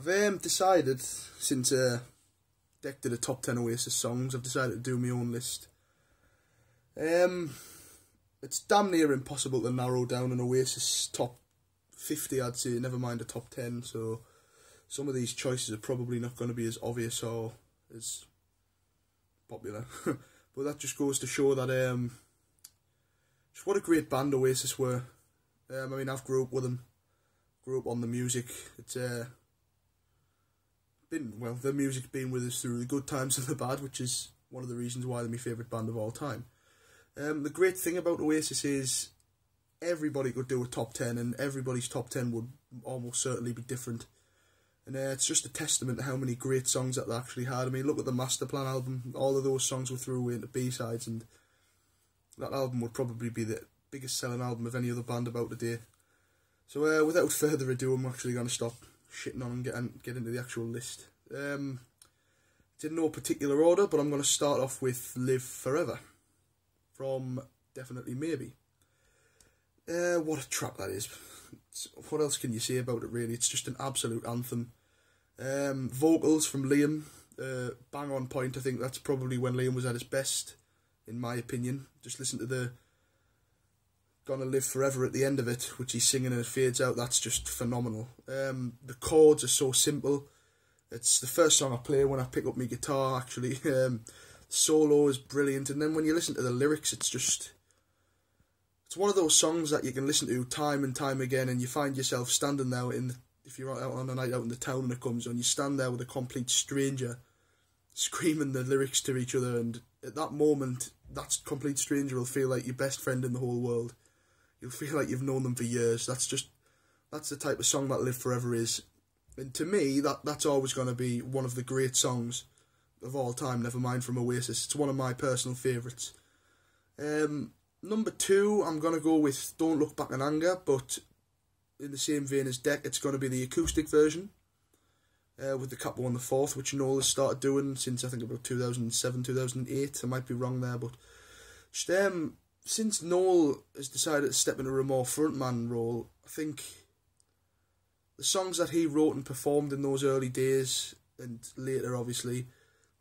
I've decided, since Dec did a top 10 Oasis songs, I've decided to do my own list. It's damn near impossible to narrow down an Oasis top 50, I'd say, never mind a top 10, so some of these choices are probably not going to be as obvious or as popular. But that just goes to show that just what a great band Oasis were. I mean, I've grew up with them, grew up on the music. It's the music's been with us through the good times and the bad, which is one of the reasons why they're my favourite band of all time. The great thing about Oasis is everybody could do a top 10, and everybody's top 10 would almost certainly be different. And it's just a testament to how many great songs that they actually had. I mean, look at the Master Plan album. All of those songs were thrown away into B-sides, and that album would probably be the biggest selling album of any other band about today. So without further ado, I'm actually going to stop shitting on and get into the actual list. It's in no particular order, but I'm going to start off with Live Forever from Definitely Maybe. What a track that is. What else can you say about it, really? It's just an absolute anthem. Vocals from Liam, bang on point. I think that's probably when Liam was at his best, in my opinion. Just listen to the Gonna Live Forever at the end of it, which he's singing and it fades out. That's just phenomenal. The chords are so simple. It's the first song I play when I pick up my guitar, actually. Solo is brilliant, and then when you listen to the lyrics, it's one of those songs that you can listen to time and time again, and you find yourself standing there if you're out on a night out in the town and it comes on, you stand there with a complete stranger screaming the lyrics to each other, and at that moment, that complete stranger will feel like your best friend in the whole world. You'll feel like you've known them for years. That's the type of song that Live Forever is. And to me, that's always going to be one of the great songs of all time, never mind from Oasis. It's one of my personal favourites. Number 2, I'm going to go with Don't Look Back in Anger, but in the same vein as Dec, it's going to be the acoustic version, with the capo on the 4th, which Noel has started doing since, I think, about 2007, 2008. I might be wrong there, but just, since Noel has decided to step into a more frontman role, I think the songs that he wrote and performed in those early days, and later, obviously,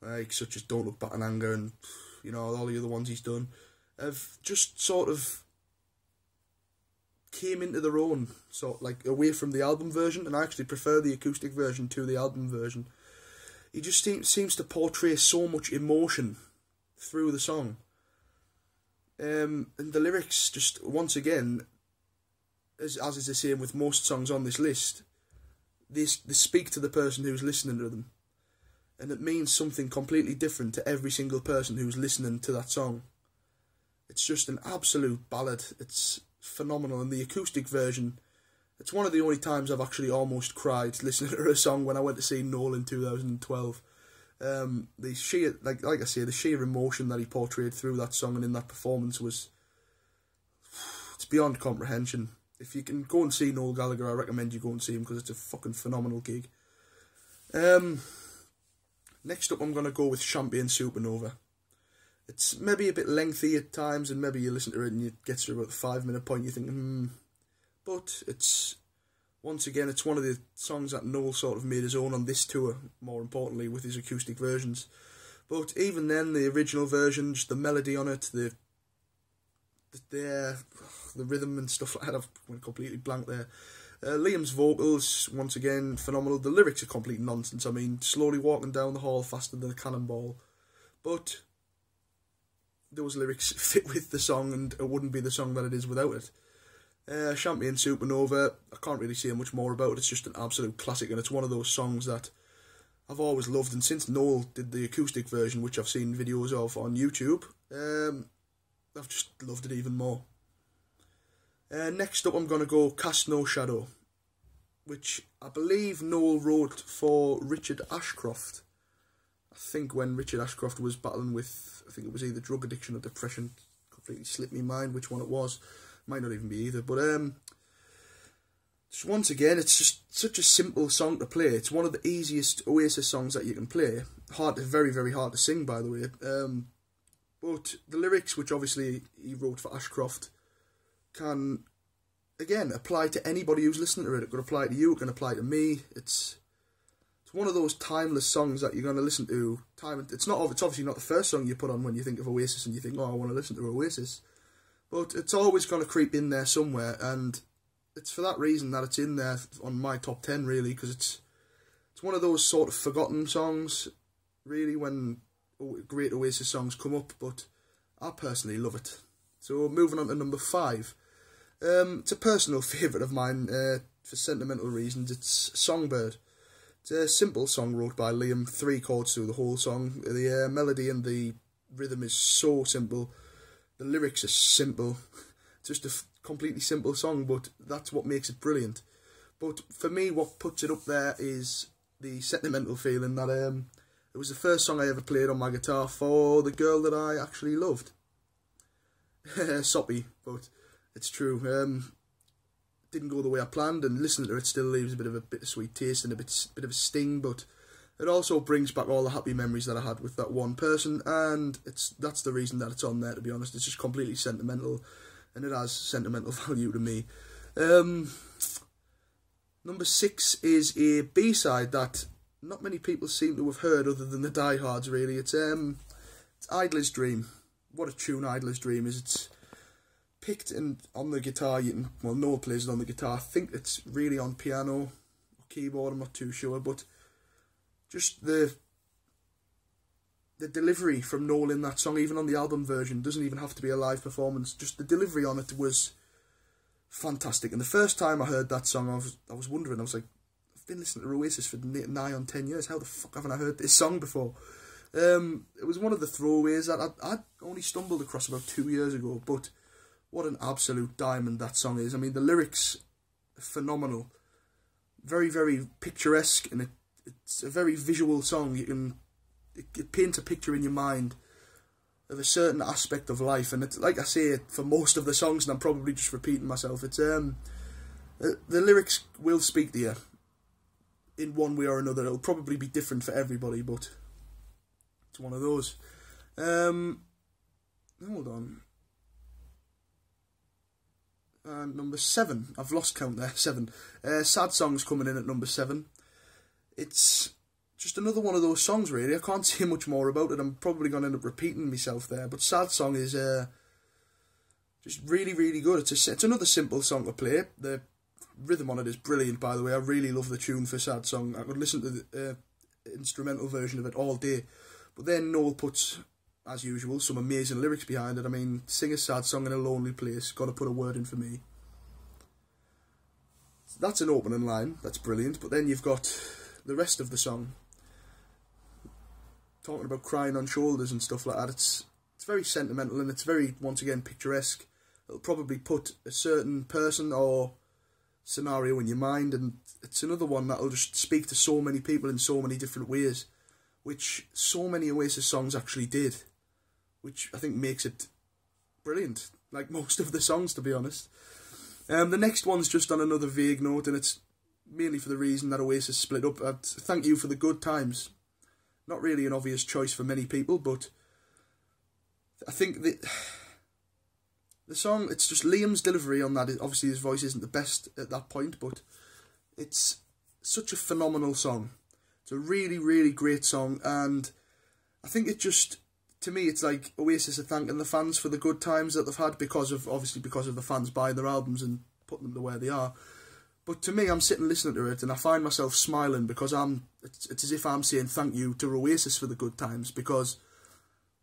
like such as Don't Look Back in Anger and, you know, all the other ones he's done, have just sort of came into their own, sort of like away from the album version, and I actually prefer the acoustic version to the album version. He just seems to portray so much emotion through the song. And the lyrics just, once again, as is the same with most songs on this list, they speak to the person who's listening to them. And it means something completely different to every single person who's listening to that song. It's just an absolute ballad. It's phenomenal. And the acoustic version, it's one of the only times I've actually almost cried listening to a song when I went to see Noel in 2012. The sheer, like I say, the sheer emotion that he portrayed through that song and in that performance it's beyond comprehension. If you can go and see Noel Gallagher, I recommend you go and see him, because it's a fucking phenomenal gig. Next up, I'm going to go with Champagne Supernova. It's maybe a bit lengthy at times, and maybe you listen to it and it gets to about the 5-minute point, you think, But it's, once again, it's one of the songs that Noel sort of made his own on this tour, more importantly, with his acoustic versions. But even then, the original version, just the melody on it, the rhythm and stuff like that, I've went completely blank there. Liam's vocals, once again, phenomenal. The lyrics are complete nonsense. I mean, slowly walking down the hall faster than a cannonball. But those lyrics fit with the song, and it wouldn't be the song that it is without it. Champagne Supernova, I can't really say much more about it. It's just an absolute classic, and it's one of those songs that I've always loved. And since Noel did the acoustic version, which I've seen videos of on YouTube, I've just loved it even more. Next up, I'm going to go Cast No Shadow, which I believe Noel wrote for Richard Ashcroft. I think when Richard Ashcroft was battling with, I think it was either drug addiction or depression. Completely slipped my mind which one it was. Might not even be either. But just once again, it's just such a simple song to play. It's one of the easiest Oasis songs that you can play. Very, very hard to sing, by the way. But the lyrics, which obviously he wrote for Ashcroft, can, again, apply to anybody who's listening to it. It could apply to you, it can apply to me. It's It's one of those timeless songs that you're going to listen to. It's obviously not the first song you put on when you think of Oasis and you think, oh, I want to listen to Oasis. But it's always going to creep in there somewhere, and it's for that reason that it's in there on my top 10, really, because it's one of those sort of forgotten songs, really, when great Oasis songs come up, but I personally love it. So moving on to number 5. It's a personal favourite of mine for sentimental reasons. It's Songbird. It's a simple song wrote by Liam, 3 chords through the whole song. The melody and the rhythm is so simple. The lyrics are simple. It's just a completely simple song, but that's what makes it brilliant. But for me, what puts it up there is the sentimental feeling that it was the first song I ever played on my guitar for the girl that I actually loved. Soppy, but it's true. Didn't go the way I planned, and listening to it still leaves a bit of a bittersweet taste and a bit of a sting, but it also brings back all the happy memories that I had with that one person, and that's the reason that it's on there, to be honest. It's just completely sentimental, and it has sentimental value to me. Number 6 is a B-side that not many people seem to have heard other than the diehards, really. It's Idler's Dream. What a tune Idler's Dream is. It's picked on the guitar. Noel plays it on the guitar. I think it's really on piano or keyboard, I'm not too sure, but just the delivery from Noel in that song, even on the album version, doesn't even have to be a live performance, just the delivery on it was fantastic. And the first time I heard that song, I was wondering, I was like, I've been listening to Oasis for nigh on 10 years, how the fuck haven't I heard this song before? It was one of the throwaways that I'd only stumbled across about 2 years ago, but what an absolute diamond that song is. I mean, the lyrics are phenomenal. Very, very picturesque, and it's a very visual song. It paints a picture in your mind of a certain aspect of life, and it's like I say for most of the songs, and I'm probably just repeating myself. It's the lyrics will speak to you in one way or another. It'll probably be different for everybody, but it's one of those. Hold on. Number 7. I've lost count there. 7. Sad Songs coming in at number 7. It's just another one of those songs, really. I can't say much more about it. I'm probably going to end up repeating myself there. But Sad Song is just really, really good. It's another simple song to play. The rhythm on it is brilliant, by the way. I really love the tune for Sad Song. I could listen to the instrumental version of it all day. But then Noel puts, as usual, some amazing lyrics behind it. I mean, sing a sad song in a lonely place, gotta put a word in for me. That's an opening line, that's brilliant, but then you've got the rest of the song, talking about crying on shoulders and stuff like that. It's very sentimental, and it's very, once again, picturesque. It'll probably put a certain person or scenario in your mind, and it's another one that'll just speak to so many people in so many different ways, which so many Oasis songs actually did, which I think makes it brilliant, like most of the songs, to be honest. The next one's just on another vague note, and it's mainly for the reason that Oasis split up. Thank You for the Good Times. Not really an obvious choice for many people, but I think the song, it's just Liam's delivery on that. Obviously his voice isn't the best at that point, but it's such a phenomenal song. It's a really, really great song, and I think it just, to me, it's like Oasis are thanking the fans for the good times that they've had because of the fans buying their albums and putting them to where they are. But to me, I'm sitting listening to it, and I find myself smiling because it's as if I'm saying thank you to Oasis for the good times, because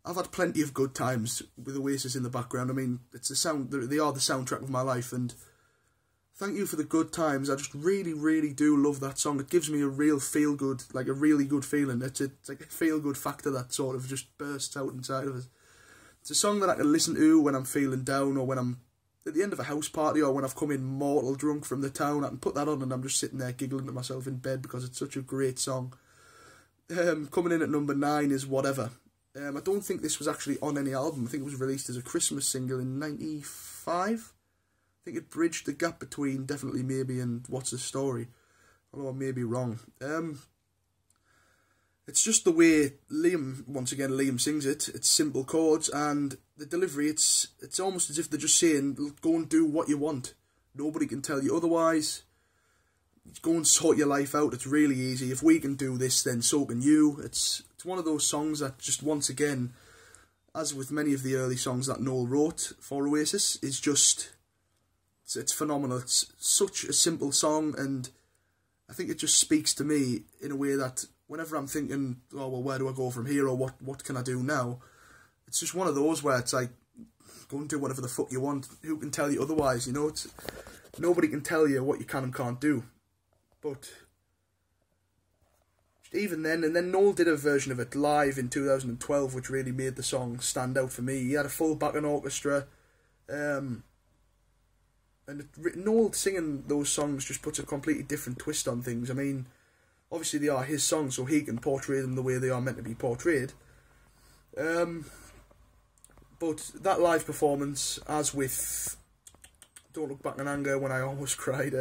I've had plenty of good times with Oasis in the background. I mean, they are the soundtrack of my life, and thank you for the good times. I just really, really do love that song. It gives me a real feel-good, like a really good feeling. It's like a feel-good factor that sort of just bursts out inside of us. It's a song that I can listen to when I'm feeling down, or when I'm at the end of a house party, or when I've come in mortal drunk from the town. I can put that on and I'm just sitting there giggling to myself in bed because it's such a great song. Coming in at number 9 is Whatever. I don't think this was actually on any album. I think it was released as a Christmas single in 95. I think it bridged the gap between Definitely Maybe and What's the Story, although I may be wrong. It's just the way Liam sings it. It's simple chords, and the delivery, it's almost as if they're just saying, go and do what you want. Nobody can tell you otherwise. go and sort your life out. It's really easy. If we can do this, then so can you. It's one of those songs that just, once again, as with many of the early songs that Noel wrote for Oasis, is just, it's phenomenal. It's such a simple song, and I think it just speaks to me in a way that whenever I'm thinking, oh, well, where do I go from here, or what can I do now? It's just one of those where it's like, go and do whatever the fuck you want. Who can tell you otherwise, you know? Nobody can tell you what you can and can't do. But even then, and then Noel did a version of it live in 2012, which really made the song stand out for me. He had a full backing orchestra, and Noel singing those songs just puts a completely different twist on things. I mean, obviously they are his songs, so he can portray them the way they are meant to be portrayed. But that live performance, as with Don't Look Back in Anger, When I Almost Cried,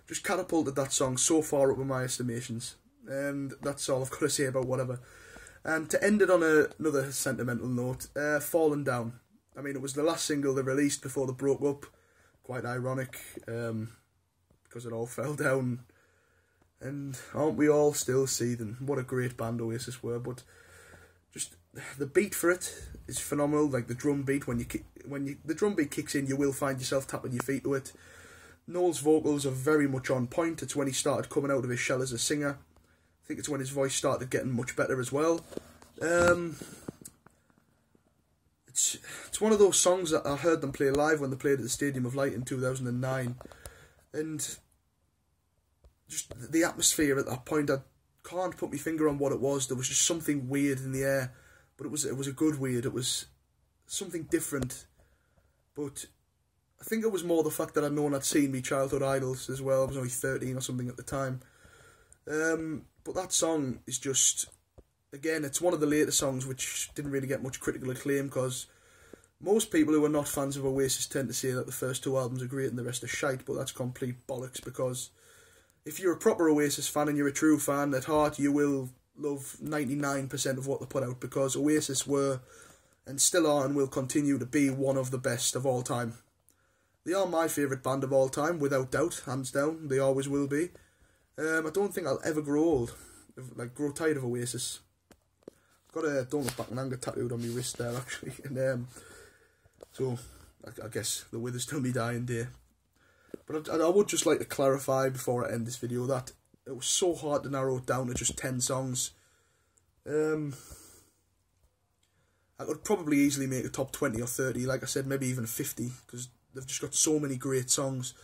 just catapulted that song so far up in my estimations. And that's all I've got to say about whatever. And to end it on another sentimental note, Fallen Down. I mean, it was the last single they released before they broke up. Quite ironic, because it all fell down. And aren't we all still seething? What a great band Oasis were. But just the beat for it is phenomenal. Like the drum beat, when the drum beat kicks in, you will find yourself tapping your feet to it. Noel's vocals are very much on point. It's when he started coming out of his shell as a singer. I think it's when his voice started getting much better as well. It's one of those songs that I heard them play live when they played at the Stadium of Light in 2009, and just the atmosphere at that point, I can't put my finger on what it was. There was just something weird in the air, but it was a good weird. It was something different, but I think it was more the fact that I'd seen me childhood idols as well. I was only 13 or something at the time. But that song is just, again, it's one of the later songs which didn't really get much critical acclaim, because most people who are not fans of Oasis tend to say that the first two albums are great and the rest are shite, but that's complete bollocks, because if you're a proper Oasis fan and you're a true fan at heart, you will love 99% of what they put out, because Oasis were, and still are and will continue to be, one of the best of all time. They are my favourite band of all time, without doubt, hands down. They always will be. I don't think I'll ever grow old, grow tired of Oasis. I've got a Don't Look Back in Anger tattooed on my wrist there, actually. And so, I guess the wither's till me dying day. But I would just like to clarify before I end this video that it was so hard to narrow it down to just 10 songs. I could probably easily make a top 20 or 30, like I said, maybe even 50, because they've just got so many great songs.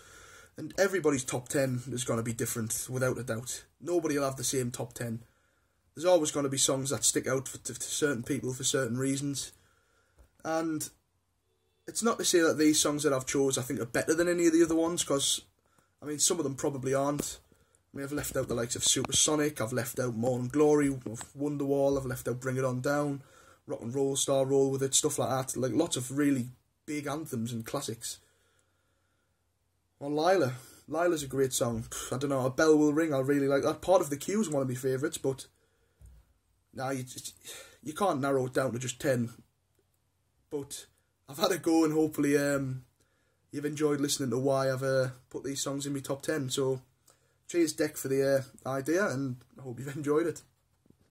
And everybody's top 10 is going to be different, without a doubt. Nobody will have the same top 10. There's always going to be songs that stick out to certain people for certain reasons. And it's not to say that these songs that I've chose, I think, are better than any of the other ones, because, I mean, some of them probably aren't. I mean, I've left out the likes of Supersonic, I've left out Morning Glory, Wonderwall, I've left out Bring It On Down, Rock and Roll Star, Roll With It, stuff like that. Like, lots of really big anthems and classics. Or Lila's a great song. I don't know, A Bell Will Ring, I really like that. Part of the Queue is one of my favourites, but nah, you can't narrow it down to just 10. But I've had a go, and hopefully you've enjoyed listening to why I've put these songs in my top 10. So cheers, Dec, for the idea, and I hope you've enjoyed it.